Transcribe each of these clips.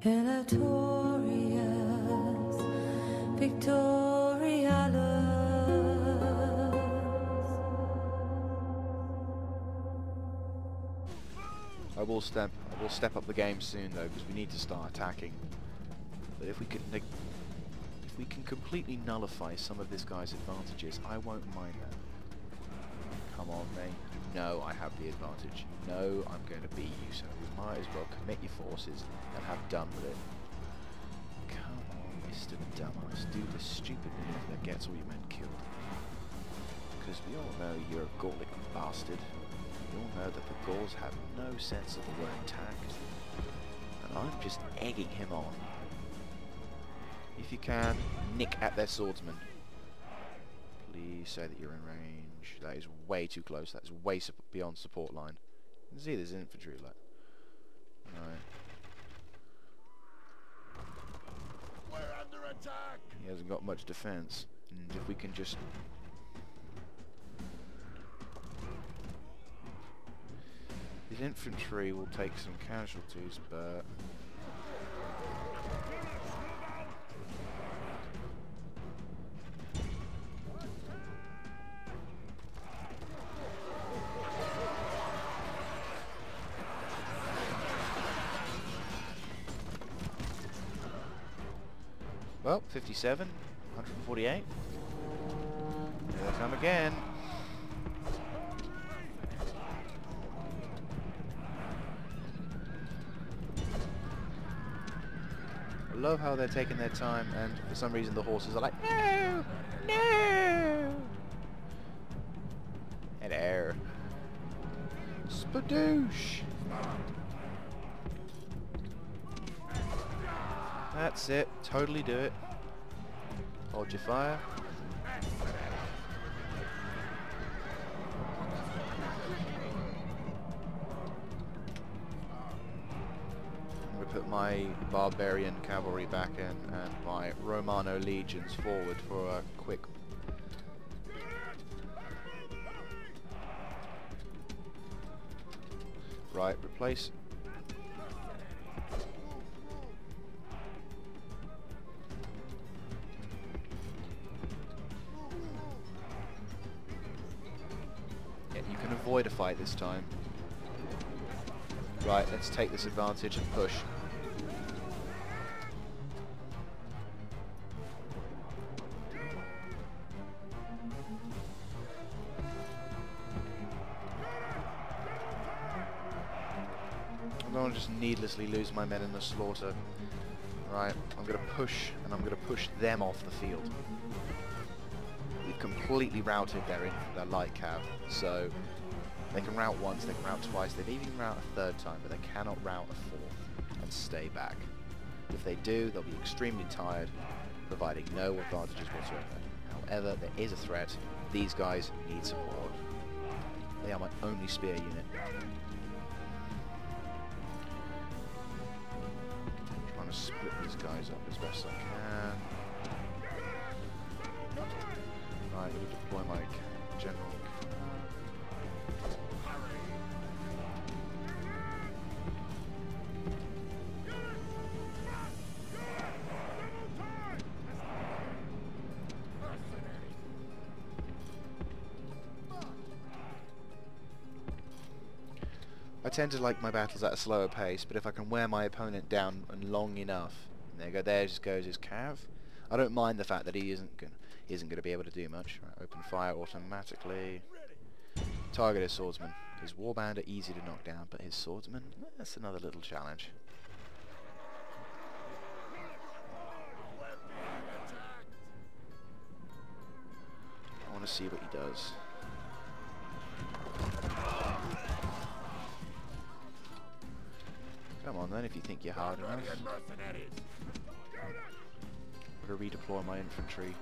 Elatorious, Victorialus. I will step up the game soon though, because we need to start attacking. But if we can completely nullify some of this guy's advantages, I won't mind that. Come on, mate. You know I have the advantage. You know I'm going to beat you, so we might as well commit your forces and have done with it. Come on, Mr. Dumbass. Do the stupid move that gets all your men killed. Because we all know you're a Gallic bastard. We all know that the Gauls have no sense of the word tact. And I'm just egging him on. If you can, nick at their swordsmen. Please say that you're in range. That is way too close. That is way beyond support line. You can see there's infantry left. Right. We're under attack. He hasn't got much defense. And if we can just... His infantry will take some casualties, but... Well, 57, 148. Here they come again. I love how they're taking their time, and for some reason the horses are like, no, no. Hello. Spadoosh. That's it. Totally do it. Hold your fire. I'm going to put my barbarian cavalry back in and my Romano legions forward for a quick... Right, replace... You can avoid a fight this time. Right, let's take this advantage and push. I don't want to just needlessly lose my men in the slaughter. Right, I'm going to push, and I'm going to push them off the field. We've completely routed their light cav, so they can rout once, they can rout twice, they may even rout a third time, but they cannot rout a fourth and stay back. If they do, they'll be extremely tired, providing no advantages whatsoever. However, there is a threat. These guys need support. They are my only spear unit. I'm trying to split these guys up as best I can. Right, let me deploy my general. I tend to like my battles at a slower pace, but if I can wear my opponent down and long enough, and there you go, there just goes his cav. I don't mind the fact that he isn't going to be able to do much. Right, open fire automatically. Target his swordsman. His warband are easy to knock down, but his swordsman, that's another little challenge. I want to see what he does. Come on then, if you think you're hard enough. I'm going to redeploy my infantry.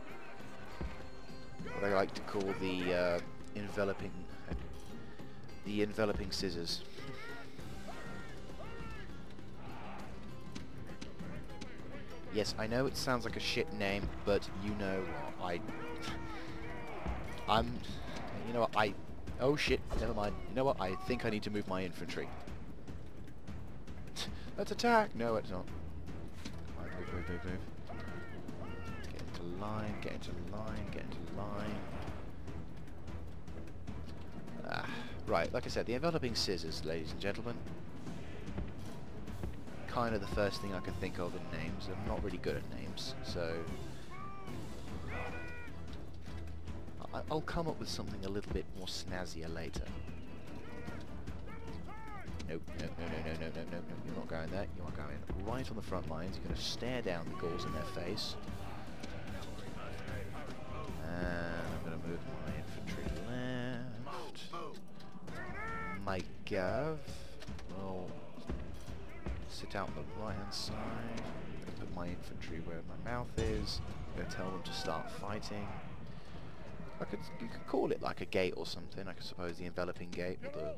What I like to call the enveloping scissors. Yes, I know it sounds like a shit name, but you know what, you know what, oh shit, never mind. You know what, I think I need to move my infantry. Let's attack! No, it's not. move. Get into line, get into line, get into line. Right, like I said, the enveloping scissors, ladies and gentlemen. Kind of the first thing I can think of in names. I'm not really good at names, so I'll come up with something a little bit more snazzier later. Nope, no, you're not going there. You are going right on the front lines. You're going to stare down the Gauls in their face. And I'm going to move my infantry left. My Gav will sit out on the right hand side. I'm going to put my infantry where my mouth is. I'm going to tell them to start fighting. You could call it like a gate or something. I suppose the enveloping gate, or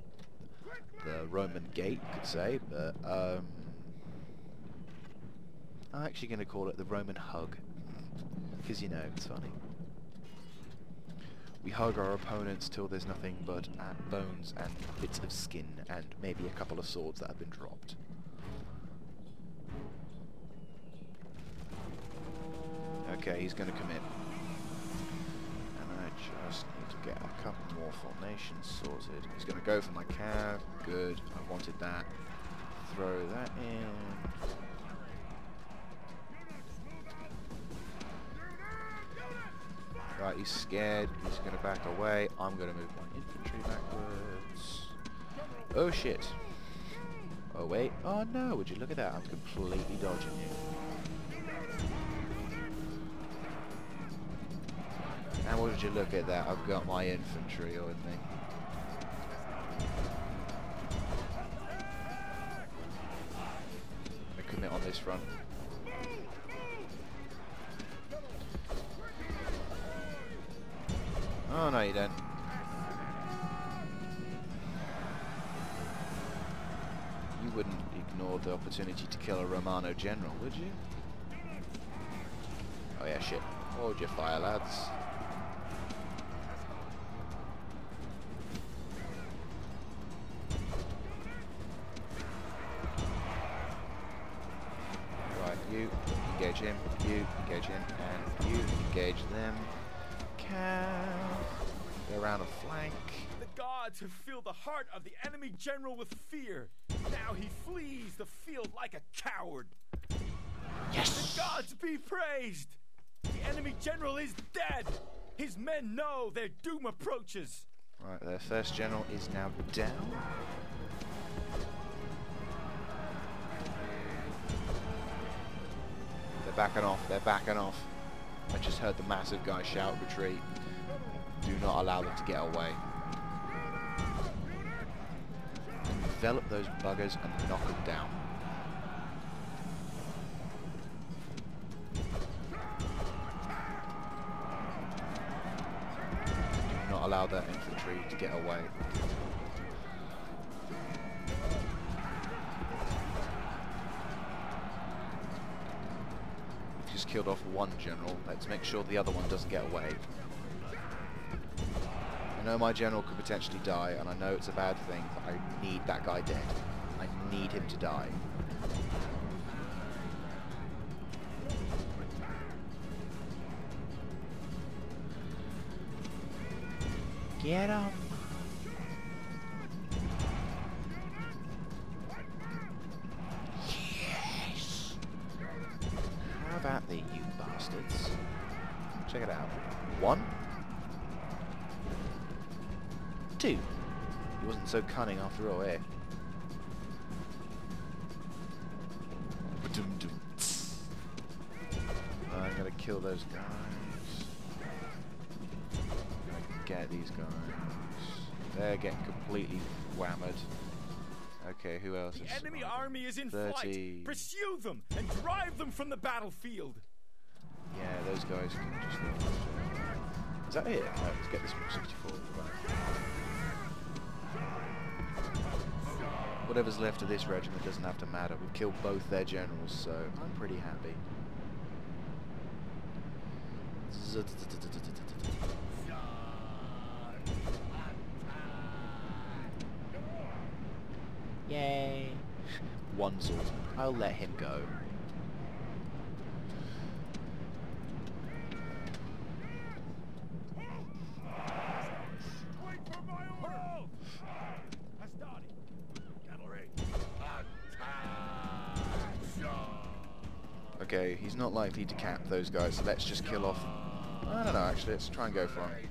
the Roman gate, you could say, but I'm actually going to call it the Roman hug, because you know, it's funny. We hug our opponents till there's nothing but bones and bits of skin, and maybe a couple of swords that have been dropped. Okay, he's going to commit. Just need to get a couple more formations sorted. He's going to go for my cav. Good. I wanted that. Throw that in. Right, he's scared. He's going to back away. I'm going to move my infantry backwards. Oh shit. Oh wait. Oh no, would you look at that? I'm completely dodging you. And would you look at that, I've got my infantry with me. I commit on this front. Oh no you don't. You wouldn't ignore the opportunity to kill a Romano general, would you? Oh yeah, shit. Hold your fire, lads. You engage him, you engage him, and you engage them. Go around a flank. The gods have filled the heart of the enemy general with fear. Now he flees the field like a coward. Yes! The gods be praised! The enemy general is dead! His men know their doom approaches. Right, their first general is now down. Backing off, they're backing off. I just heard the massive guy shout retreat. Do not allow them to get away. Envelop those buggers and knock them down. Do not allow that infantry to get away. Just killed off one general. Let's make sure the other one doesn't get away. I know my general could potentially die, and I know it's a bad thing, but I need that guy dead. I need him to die. Get him! How about the you bastards? Check it out. 1, 2. He wasn't so cunning after all, eh? I'm gonna kill those guys. I'm gonna get these guys. They're getting completely whammered. Okay, who else is... The enemy army is in 30. flight. Pursue them and drive them from the battlefield. Yeah, those guys can just... Is that it? No, let's get this one 64. Whatever's left of this regiment doesn't have to matter. We've killed both their generals, so I'm pretty happy. Yay! One swordsman. I'll let him go. Okay, he's not likely to cap those guys, so let's just kill off... I don't know, actually, let's try and go for him.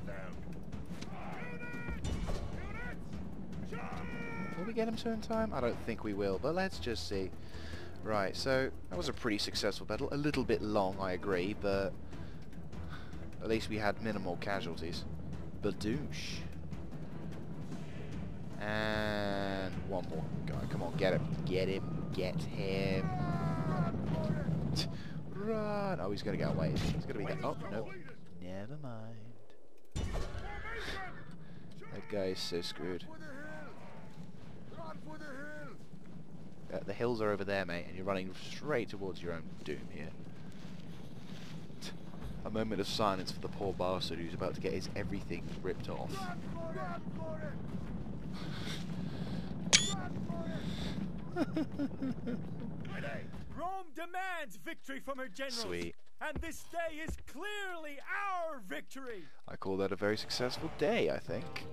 Will we get him to in time? I don't think we will, but let's just see. Right, so that was a pretty successful battle. A little bit long, I agree, but at least we had minimal casualties. Badoosh. And one more guy. Come on, get him. Get him. Get him. Run. Oh, he's going to get away. He's going to be there. Oh, no. Never mind. That guy is so screwed. The hills are over there, mate, and you're running straight towards your own doom here. A moment of silence for the poor bastard who's about to get his everything ripped off. Rome demands victory from her generals. Sweet. And this day is clearly our victory. I call that a very successful day, I think.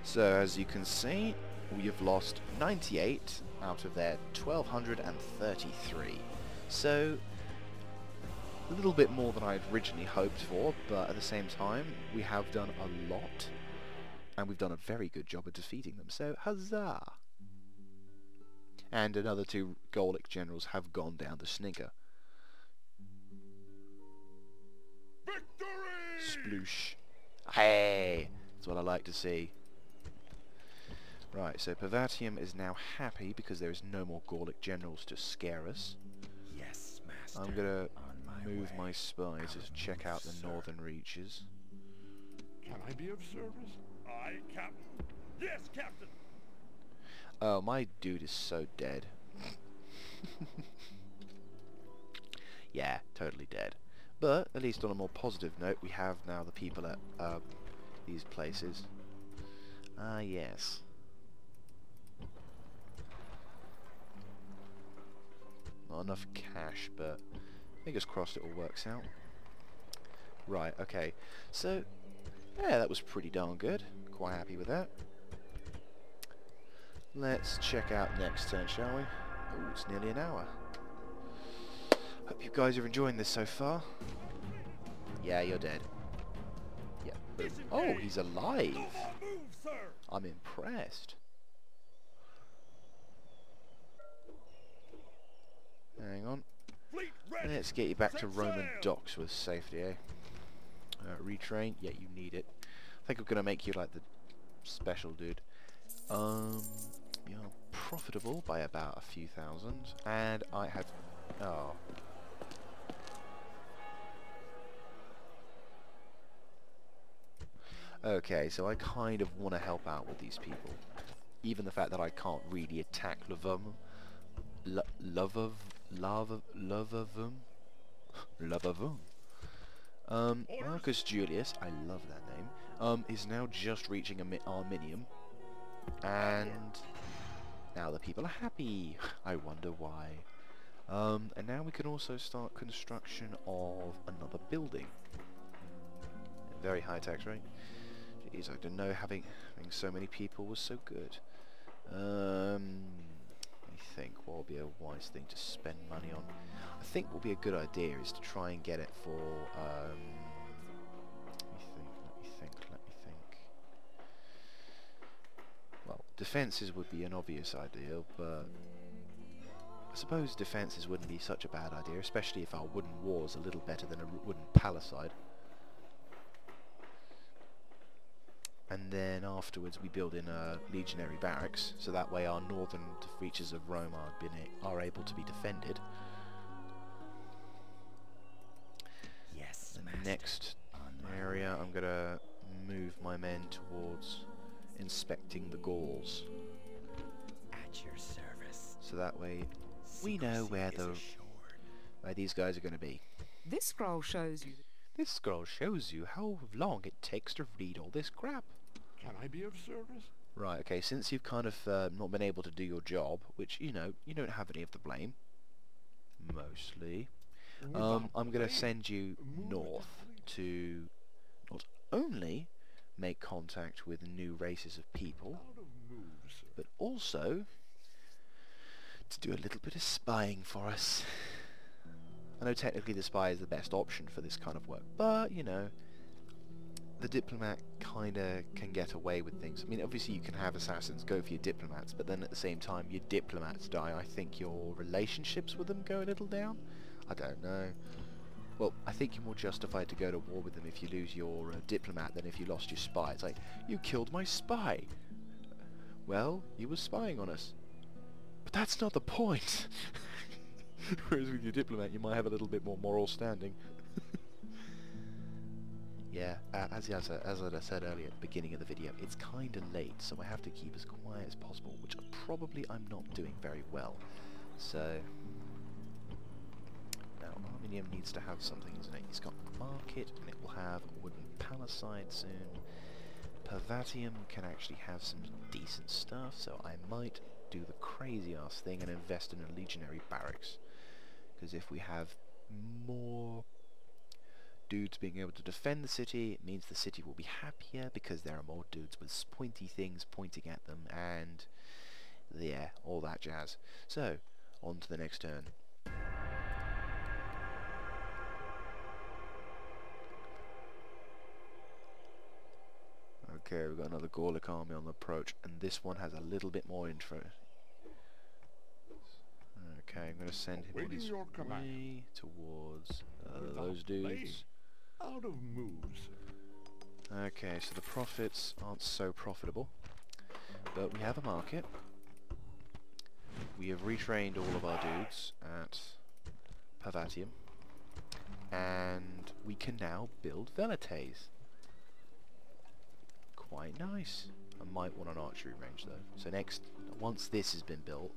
So, as you can see, we have lost 98 out of their 1,233. So, a little bit more than I had originally hoped for, but at the same time, we have done a lot, and we've done a very good job of defeating them, so huzzah! And another 2 Gallic generals have gone down the snigger. Victory! Sploosh. Hey! That's what I like to see. Right, so Pavatium is now happy because there is no more Gallic generals to scare us. Yes, master. I'm gonna On move way. my spies to check out the northern reaches. Can I be of service? Aye, Captain. Yes, Captain. Oh, my dude is so dead. Yeah, totally dead. But, at least on a more positive note, we have now the people at these places. Ah, yes. Not enough cash, but fingers crossed it all works out. Right, okay. So, yeah, that was pretty darn good. Quite happy with that. Let's check out next turn, shall we? Oh, it's nearly an hour. Hope you guys are enjoying this so far. Yeah, you're dead. Yeah. Boom. Oh, he's alive! Move, sir. I'm impressed. Hang on. Fleet ready. Let's get you back to Set Roman sail. docks with safety, eh? Retrain? Yeah, you need it. I think I'm gonna make you like the special dude. You're profitable by about a few thousand, and I have... Oh. Okay, so I kind of want to help out with these people. Even the fact that I can't really attack Marcus Julius, I love that name, is now just reaching Arminium, and now the people are happy. I wonder why. And now we can also start construction of another building. Very high tax rate. Jeez, I didn't know having so many people was so good. I think what will be a wise thing to spend money on. I think what will be a good idea is to try and get it for, let me think. Well, defences would be an obvious idea, but I suppose defences wouldn't be such a bad idea, especially if our wooden wall is a little better than a wooden palisade. And then afterwards we build in legionary barracks, so that way our northern reaches of Rome are able to be defended. Yes, The master. next area I'm going to move my men towards inspecting the Gauls, At your service. so that way we know where these guys are going to be. This scroll shows you. This scroll shows you how long it takes to read all this crap. Can I be of service? Right, okay, since you've kind of not been able to do your job, which, you know, you don't have any of the blame, mostly, I'm going to send you north to not only make contact with new races of people, but also to do a little bit of spying for us. I know technically the spy is the best option for this kind of work, but, you know, the diplomat kinda can get away with things. I mean, obviously you can have assassins go for your diplomats, but then at the same time your diplomats die, I think your relationships with them go a little down? I don't know. Well, I think you're more justified to go to war with them if you lose your diplomat than if you lost your spy. It's like, you killed my spy! Well, he was spying on us. But that's not the point! Whereas with your diplomat you might have a little bit more moral standing. Yeah, as I said earlier at the beginning of the video, it's kinda late, so I have to keep as quiet as possible, which probably I'm not doing very well. So... now, Arminium needs to have something, isn't it? He's got Market, and it will have a Wooden Palisade soon. Pervatium can actually have some decent stuff, so I might do the crazy-ass thing and invest in a Legionary Barracks. Because if we have more dudes being able to defend the city, it means the city will be happier because there are more dudes with pointy things pointing at them, and yeah, all that jazz. So, on to the next turn. Okay, we've got another Gallic army on the approach, and this one has a little bit more intro. Okay, I'm going to send him on his way towards those dudes. Out of moves. Okay, so the profits aren't so profitable, but we have a market. We have retrained all of our dudes at Pervatium, and we can now build velites. Quite nice. I might want an archery range though. So next, once this has been built,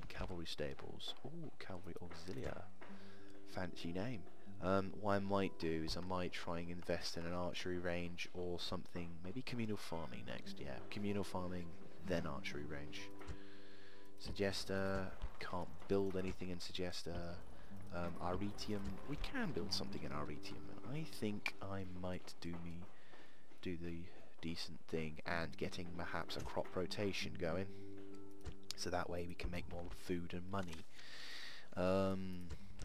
cavalry stables. Ooh, cavalry auxilia. Fancy name. What I might do is I might try and invest in an archery range or something. Maybe communal farming next. Yeah, communal farming, then archery range. Segesta, can't build anything in Segesta. Arretium, we can build something in Arretium. And I think I might do the decent thing and getting perhaps a crop rotation going. So that way we can make more food and money.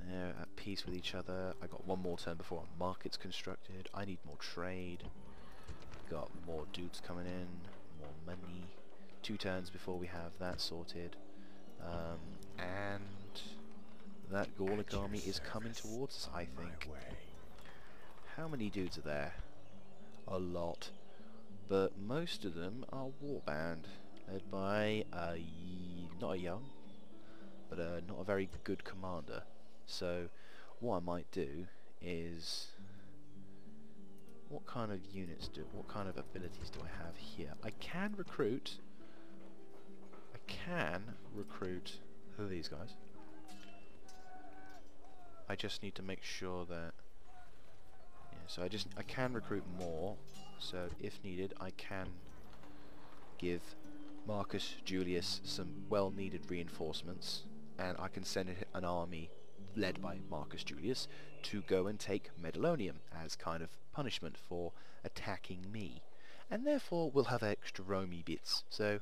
They're at peace with each other. I got one more turn before our market's constructed. I need more trade. Got more dudes coming in, more money. 2 turns before we have that sorted. And that Gallic army is coming towards us, I think. How many dudes are there? A lot. But most of them are warband, led by not a young, but not a very good commander. So what I might do is, what kind of abilities do I have here? I can recruit who are these guys? I just need to make sure that, yeah, so I can recruit more, so if needed I can give Marcus Julius some well-needed reinforcements, and I can send an army led by Marcus Julius to go and take Medalonium as kind of punishment for attacking me, and therefore we'll have extra roamy bits. So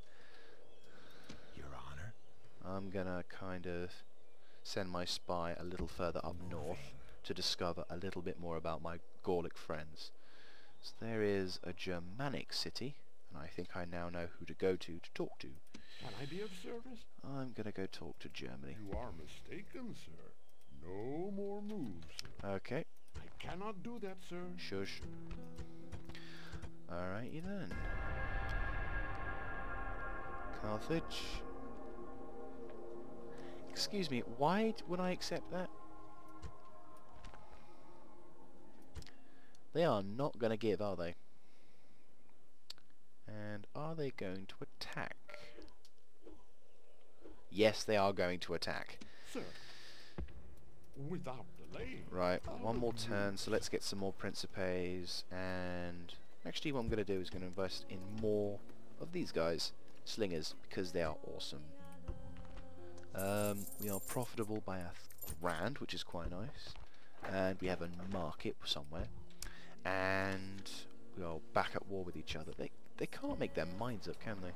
Your Honor. I'm gonna kind of send my spy a little further up north to discover a little bit more about my Gallic friends. So there is a Germanic city, and I think I now know who to go to talk to. Can I be of service? I'm gonna go talk to Germany. You are mistaken, sir. No more moves. Okay. I cannot do that, sir. Shush. Alrighty then. Carthage. Excuse me, why would I accept that? They are not going to give, are they? And are they going to attack? Yes, they are going to attack. Sir, without delay. Right, one more turn, so let's get some more Principes, and actually what I'm going to do is going to invest in more of these guys, Slingers, because they are awesome. We are profitable by £1,000, which is quite nice, and we have a market somewhere, and we are back at war with each other. They can't make their minds up, can they?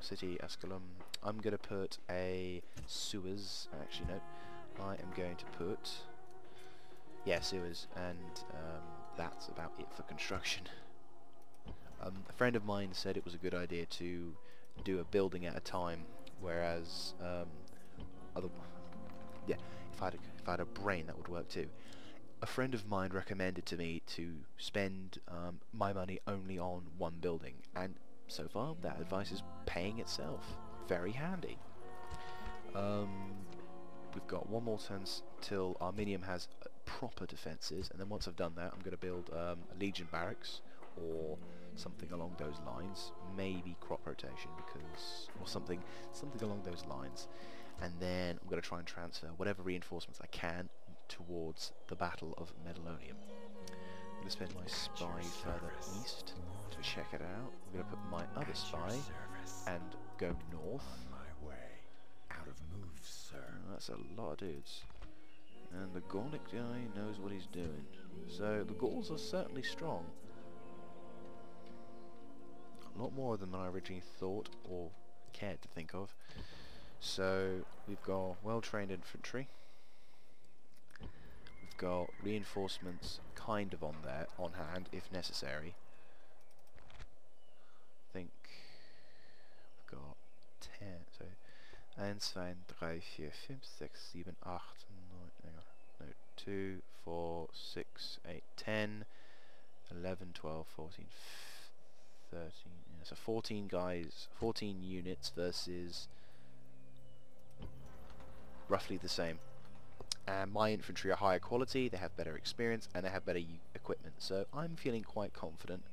city, Asculum. I'm going to put a sewers. Actually, no. I am going to put... yeah, sewers. And that's about it for construction. A friend of mine said it was a good idea to do a building at a time, whereas yeah, if I had a brain, that would work too. A friend of mine recommended to me to spend my money only on one building, and so far that advice is paying itself. Very handy. We've got one more turn till Arminium has proper defences, and then once I've done that, I'm going to build a Legion barracks or something along those lines. Maybe crop rotation, because or something along those lines. And then I'm going to try and transfer whatever reinforcements I can towards the Battle of Medalonium. I'm going to spend my spy further east to check it out. I'm going to put my other spy and go north. On my way. Out of moves, sir. That's a lot of dudes. And the Gallic guy knows what he's doing. So the Gauls are certainly strong. A lot more than I originally thought or cared to think of. So we've got well-trained infantry. We've got reinforcements kind of on hand if necessary. I think we've got 10. So 1, 2, 3, 4, 5, 6, 7, 8, 9, no, 2, 4, 6, 8, 10, 11, 12, 14, 13. Yeah, so 14 guys, 14 units versus roughly the same. And my infantry are higher quality, they have better experience, and they have better equipment, so I'm feeling quite confident.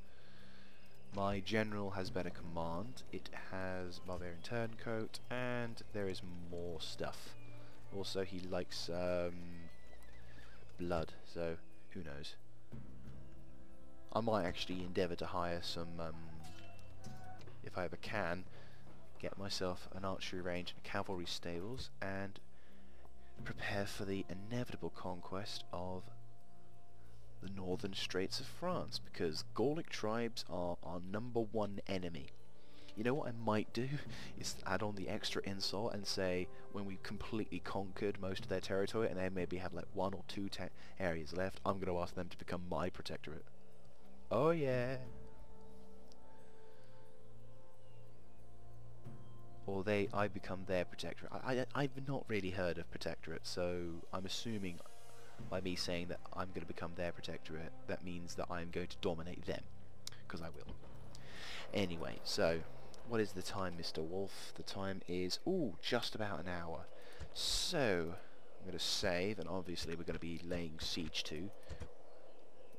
My general has better command, it has barbarian turncoat, and there is more stuff. Also, he likes blood, so who knows. I might actually endeavour to hire some, if I ever can, get myself an archery range and cavalry stables, and prepare for the inevitable conquest of the northern Straits of France, because Gallic tribes are our #1 enemy. You know what I might do is add on the extra insult and say when we've completely conquered most of their territory and they maybe have like 1 or 2 areas left, I'm going to ask them to become my protectorate. Oh yeah. Or I become their protectorate. I've not really heard of protectorate, so I'm assuming by me saying that I'm going to become their protectorate, that means that I'm going to dominate them, because I will. Anyway, so what is the time, Mr. Wolf? The time is, just about an hour. So I'm going to save, and obviously we're going to be laying siege to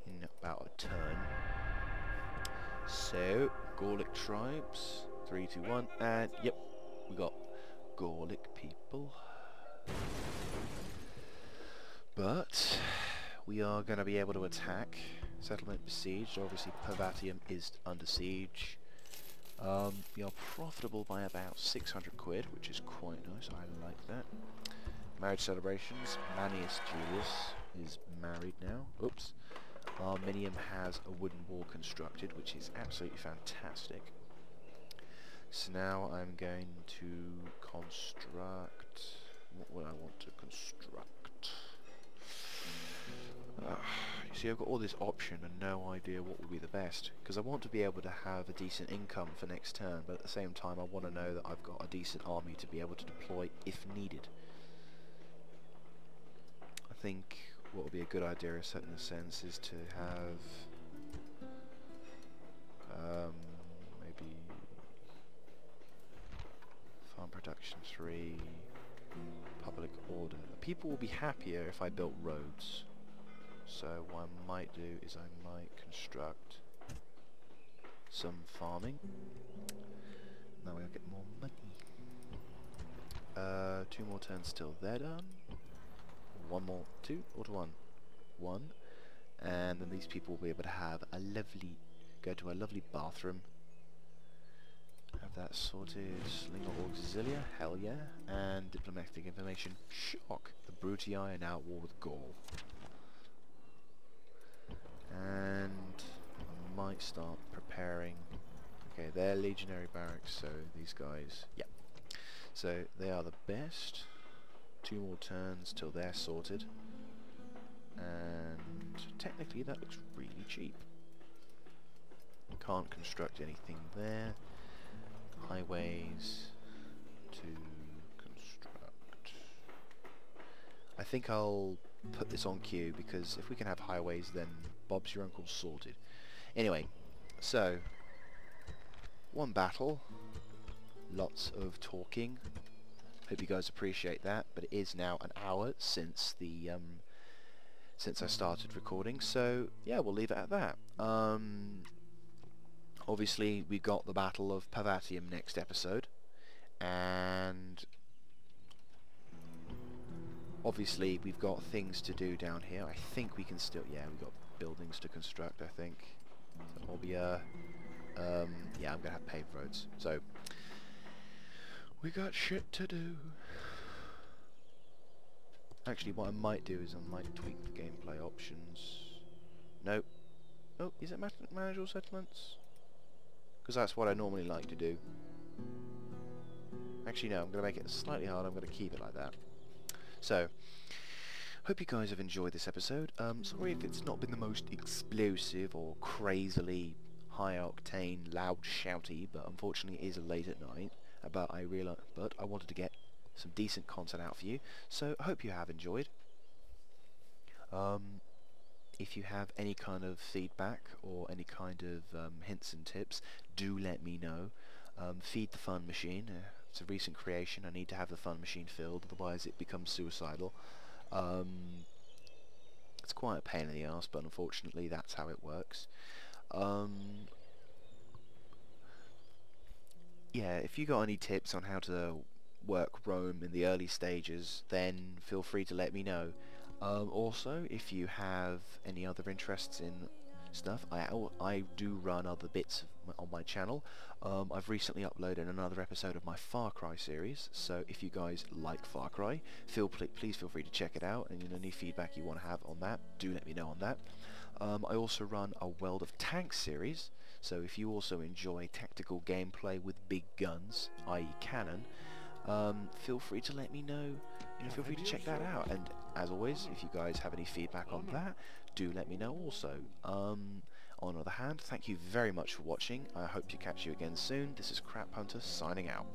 in about a turn. So Gallic tribes, 3, 2, 1, and yep. We got Gallic people, but we are going to be able to attack. Settlement besieged. Obviously, Pavatium is under siege. We are profitable by about 600 quid, which is quite nice. I like that. Marriage celebrations. Manius Julius is married now. Oops. Arminium has a wooden wall constructed, which is absolutely fantastic. So now I'm going to construct... what would I want to construct? You see, I've got all this option and no idea what would be the best, because I want to be able to have a decent income for next turn, but at the same time I want to know that I've got a decent army to be able to deploy if needed. I think what would be a good idea in a sense is to have maybe farm production 3, public order. People will be happier if I built roads. So what I might do is I might construct some farming. Now we'll get more money. 2 more turns till they're done. 1 more, 2 or 1? 1. And then these people will be able to have a lovely, go to a lovely bathroom. Have that sorted. Slinger Auxilia, hell yeah. And diplomatic information, shock. The Brutii are now at war with Gaul. And I might start preparing. Okay, they're legionary barracks, so these guys, yeah. So they are the best. 2 more turns till they're sorted. And technically that looks really cheap. Can't construct anything there. Highways to construct. I think I'll put this on queue because if we can have highways, then Bob's your uncle's sorted. Anyway, so 1 battle, lots of talking. Hope you guys appreciate that. But it is now an hour since the since I started recording, so yeah, we'll leave it at that. Obviously, we got the Battle of Pavatium next episode, and obviously we've got things to do down here. I think we can still, yeah, we've got buildings to construct, I think. So it'll be yeah, I'm gonna have paved roads. So we got shit to do. Actually, what I might do is I might tweak the gameplay options. Nope. Oh, is it manage all settlements? Because that's what I normally like to do. Actually, no, I'm going to make it slightly harder. I'm going to keep it like that. So, hope you guys have enjoyed this episode. Sorry if it's not been the most explosive or crazily high-octane, loud, shouty, but unfortunately it is late at night. But I wanted to get some decent content out for you, so I hope you have enjoyed. If you have any kind of feedback or any kind of hints and tips, do let me know. Feed the fun machine. It's a recent creation. I need to have the fun machine filled, otherwise it becomes suicidal. It's quite a pain in the arse, but unfortunately that's how it works. Yeah, if you got any tips on how to work Rome in the early stages, then feel free to let me know. Also, if you have any other interests in stuff, I do run other bits on my channel. I've recently uploaded another episode of my Far Cry series, so if you guys like Far Cry, please feel free to check it out, and any feedback you want to have on that, do let me know on that. I also run a World of Tanks series, so if you also enjoy tactical gameplay with big guns, i.e. cannon, feel free to let me know. Feel free to check that out. And as always, if you guys have any feedback on that, do let me know also. On the other hand, thank you very much for watching. I hope to catch you again soon. This is Crap Hunter signing out.